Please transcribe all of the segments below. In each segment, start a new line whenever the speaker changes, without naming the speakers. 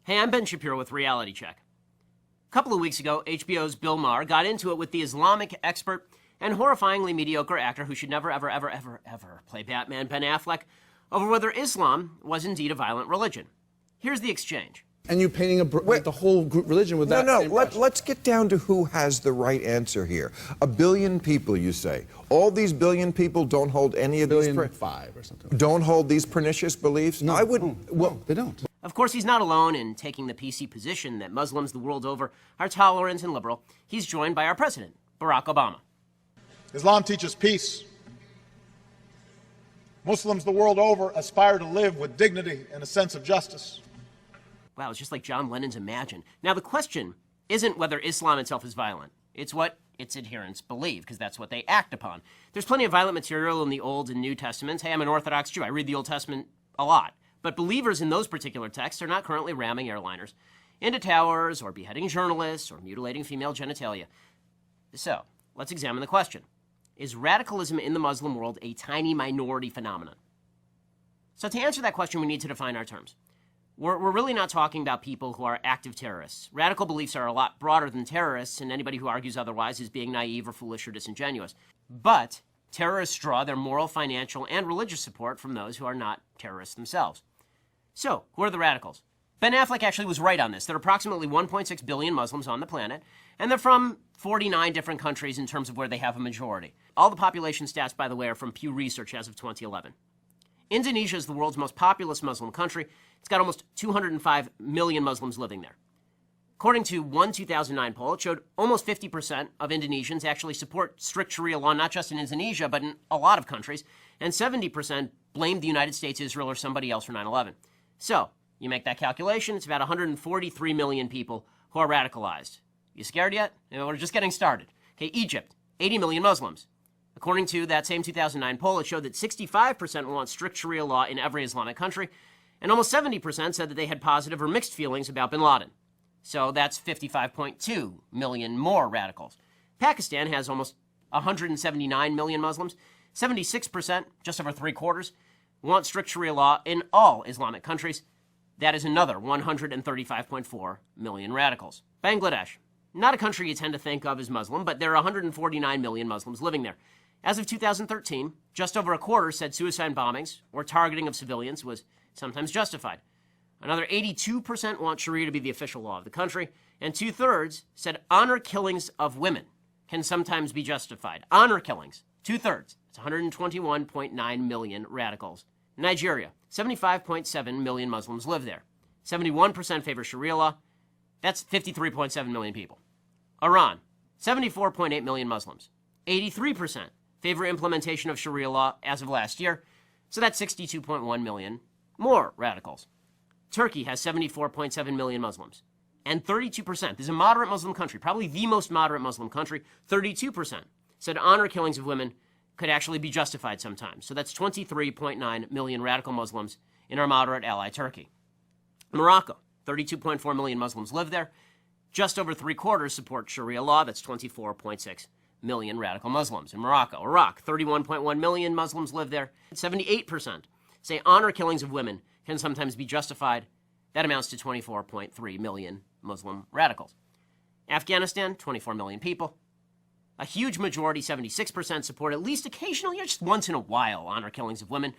Hey, I'm Ben Shapiro with Reality Check. A couple of weeks ago, HBO's Bill Maher got into it with the Islamic expert and horrifyingly mediocre actor who should never, ever, ever, ever, ever play Batman, Ben Affleck, over whether Islam was indeed a violent religion. Here's the exchange.
And you painting the whole religion with that?
No, let's get down to who has the right answer here. 1 billion people, you say. All these billion people don't hold any of these...
1,500,000 or something.
Don't hold these pernicious beliefs?
No,
I wouldn't...
Well, they don't.
Of course, he's not alone in taking the PC position that Muslims the world over are tolerant and liberal. He's joined by our president, Barack Obama.
Islam teaches peace. Muslims the world over aspire to live with dignity and a sense of justice.
Wow, it's just like John Lennon's Imagine. Now, the question isn't whether Islam itself is violent. It's what its adherents believe, because that's what they act upon. There's plenty of violent material in the Old and New Testaments. Hey, I'm an Orthodox Jew. I read the Old Testament a lot. But believers in those particular texts are not currently ramming airliners into towers or beheading journalists or mutilating female genitalia. So, let's examine the question. Is radicalism in the Muslim world a tiny minority phenomenon? So to answer that question, we need to define our terms. We're really not talking about people who are active terrorists. Radical beliefs are a lot broader than terrorists, and anybody who argues otherwise is being naive or foolish or disingenuous. But terrorists draw their moral, financial, and religious support from those who are not terrorists themselves. So, who are the radicals? Ben Affleck actually was right on this. There are approximately 1.6 billion Muslims on the planet, and they're from 49 different countries in terms of where they have a majority. All the population stats, by the way, are from Pew Research as of 2011. Indonesia is the world's most populous Muslim country. It's got almost 205 million Muslims living there. According to one 2009 poll, it showed almost 50% of Indonesians actually support strict Sharia law, not just in Indonesia, but in a lot of countries, and 70% blamed the United States, Israel, or somebody else for 9/11. So, you make that calculation, it's about 143 million people who are radicalized. You scared yet? We're just getting started. Okay, Egypt, 80 million Muslims. According to that same 2009 poll, it showed that 65% want strict Sharia law in every Islamic country, and almost 70% said that they had positive or mixed feelings about bin Laden. So that's 55.2 million more radicals. Pakistan has almost 179 million Muslims. 76%, just over 3/4, want strict Sharia law in all Islamic countries. That is another 135.4 million radicals. Bangladesh, not a country you tend to think of as Muslim, but there are 149 million Muslims living there. As of 2013, just over a quarter said suicide bombings or targeting of civilians was sometimes justified. Another 82% want Sharia to be the official law of the country, and 2/3 said honor killings of women can sometimes be justified. Honor killings, 2/3. It's 121.9 million radicals. Nigeria, 75.7 million Muslims live there. 71% favor Sharia law. That's 53.7 million people. Iran, 74.8 million Muslims. 83% favor implementation of Sharia law as of last year. So that's 62.1 million more radicals. Turkey has 74.7 million Muslims. And 32%, this is a moderate Muslim country, probably the most moderate Muslim country, 32% said honor killings of women could actually be justified sometimes. So that's 23.9 million radical Muslims in our moderate ally, Turkey. Morocco, 32.4 million Muslims live there. Just over 3/4 support Sharia law. That's 24.6 million radical Muslims in Morocco. Iraq, 31.1 million Muslims live there. 78% say honor killings of women can sometimes be justified. That amounts to 24.3 million Muslim radicals. Afghanistan, 24 million people. A huge majority, 76%, support at least occasionally, or just once in a while, honor killings of women.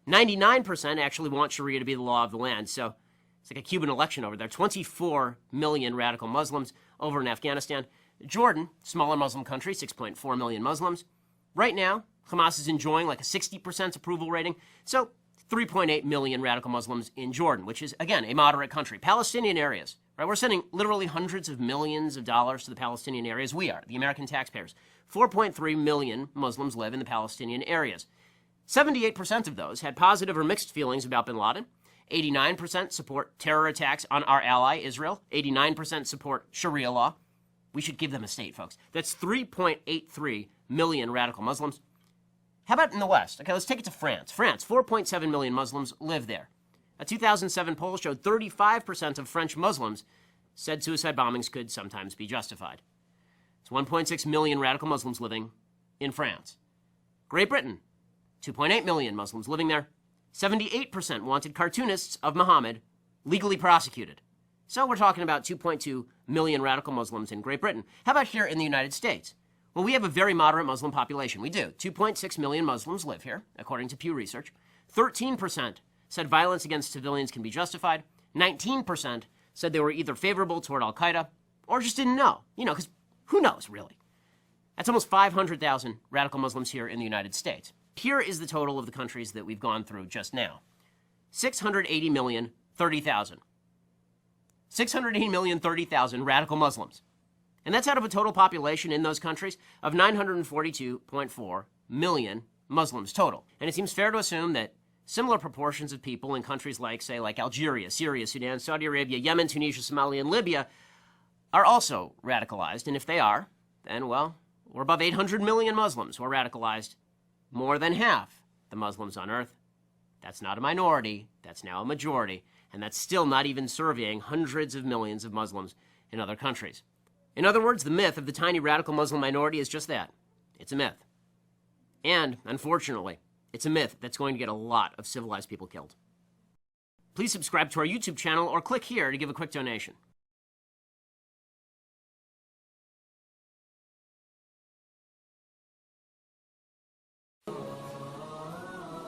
99% actually want Sharia to be the law of the land. So it's like a Cuban election over there. 24 million radical Muslims over in Afghanistan. Jordan, smaller Muslim country, 6.4 million Muslims. Right now, Hamas is enjoying like a 60% approval rating. So 3.8 million radical Muslims in Jordan, which is, again, a moderate country. Palestinian areas, right? We're sending literally hundreds of millions of dollars to the Palestinian areas. We are, the American taxpayers. 4.3 million Muslims live in the Palestinian areas. 78% of those had positive or mixed feelings about bin Laden. 89% support terror attacks on our ally, Israel. 89% support Sharia law. We should give them a state, folks. That's 3.83 million radical Muslims. How about in the West? Okay, let's take it to France. France, 4.7 million Muslims live there. A 2007 poll showed 35% of French Muslims said suicide bombings could sometimes be justified. It's 1.6 million radical Muslims living in France. Great Britain, 2.8 million Muslims living there. 78% wanted cartoonists of Muhammad legally prosecuted. So we're talking about 2.2 million radical Muslims in Great Britain. How about here in the United States? Well, we have a very moderate Muslim population. We do. 2.6 million Muslims live here, according to Pew Research. 13% said violence against civilians can be justified. 19% said they were either favorable toward al-Qaeda or just didn't know. Because who knows, really? That's almost 500,000 radical Muslims here in the United States. Here is the total of the countries that we've gone through just now. 680,030,000. 680,030,000 radical Muslims. And that's out of a total population in those countries of 942.4 million Muslims total. And it seems fair to assume that similar proportions of people in countries like Algeria, Syria, Sudan, Saudi Arabia, Yemen, Tunisia, Somalia, and Libya are also radicalized. And if they are, then, well, we're above 800 million Muslims who are radicalized, more than half the Muslims on earth. That's not a minority, that's now a majority, and that's still not even surveying hundreds of millions of Muslims in other countries. In other words, the myth of the tiny radical Muslim minority is just that. It's a myth. And, unfortunately, it's a myth that's going to get a lot of civilized people killed. Please subscribe to our YouTube channel or click here to give a quick donation.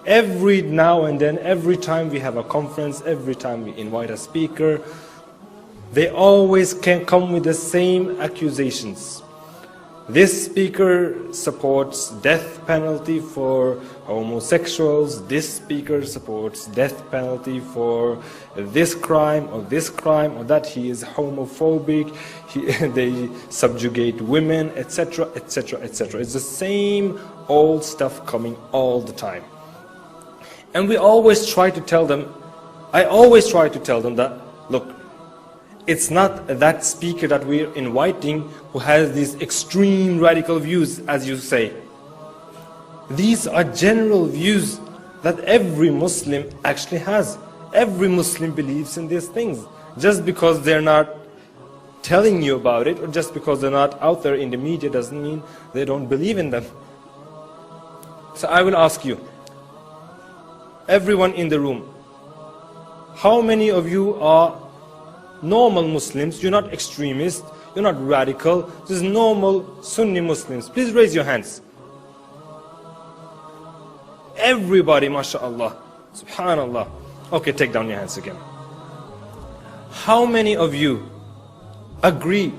Every now and then, every time we have a conference, every time we invite a speaker, they always can come with the same accusations. This speaker supports death penalty for homosexuals. This speaker supports death penalty for this crime, or that he is homophobic, they subjugate women, etc., etc., etc. It's the same old stuff coming all the time. And we always try to tell them, I always try to tell them that, look, it's not that speaker that we're inviting who has these extreme radical views, as you say. These are general views that every Muslim actually has. Every Muslim believes in these things. Just because they're not telling you about it, or just because they're not out there in the media, doesn't mean they don't believe in them. So I will ask you, everyone in the room, how many of you are normal Muslims? You're not extremists, you're not radical, just normal Sunni Muslims. Please raise your hands. Everybody, mashallah, subhanallah. Okay, take down your hands again. How many of you agree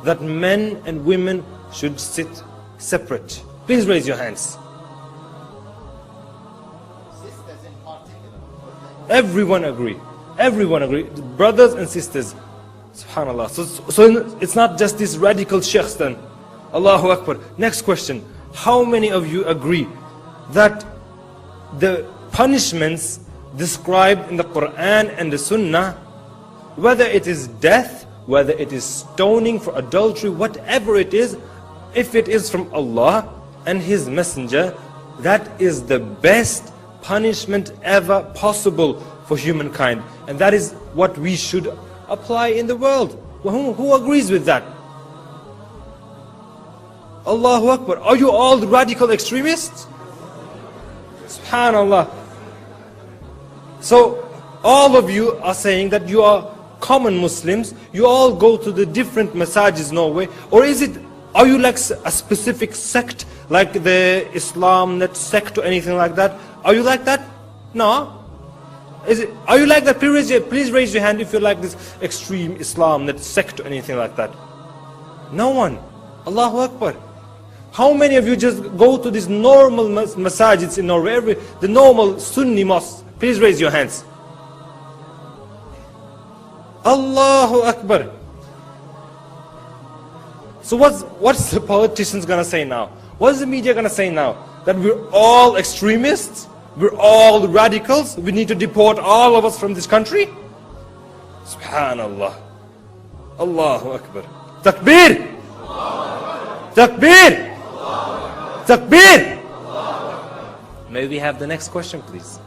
that men and women should sit separate? Please raise your hands. Everyone agree. Everyone agree. Brothers and sisters. Subhanallah. So it's not just these radical sheikhs then. Allahu Akbar. Next question. How many of you agree that the punishments described in the Quran and the Sunnah, whether it is death, whether it is stoning for adultery, whatever it is, if it is from Allah and His Messenger, that is the best punishment ever possible for humankind, and that is what we should apply in the world. Who agrees with that? Allahu Akbar. Are you all radical extremists? Subhanallah. So all of you are saying that you are common Muslims, you all go to the different masajids, Norway, or are you like a specific sect, like the Islam net sect or anything like that? Are you like that? No. Are you like that? Please raise your hand if you're like this extreme Islam net sect or anything like that. No one. Allahu Akbar. How many of you just go to these normal masajids in Norway, the normal Sunni mosques? Please raise your hands. Allahu Akbar. So what's the politicians gonna say now? What's the media gonna say now? That we're all extremists? We're all radicals? We need to deport all of us from this country? Subhanallah. Allahu Akbar. Takbir! Takbir! Takbir! May we have the next question, please?